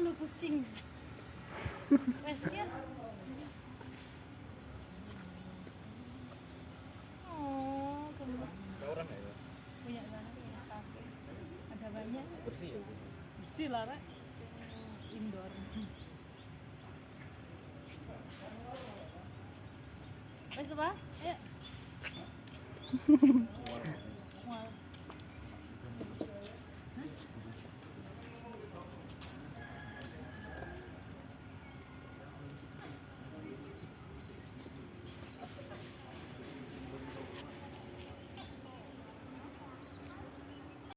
lu kucing. Kasihan. Oh, gemes. Ada orang nggak ya? Punya sana punya kafe. Ada banyak. Bersih ya? Bersih lah, Rek. Indoor. Wes, Pak. Ayo.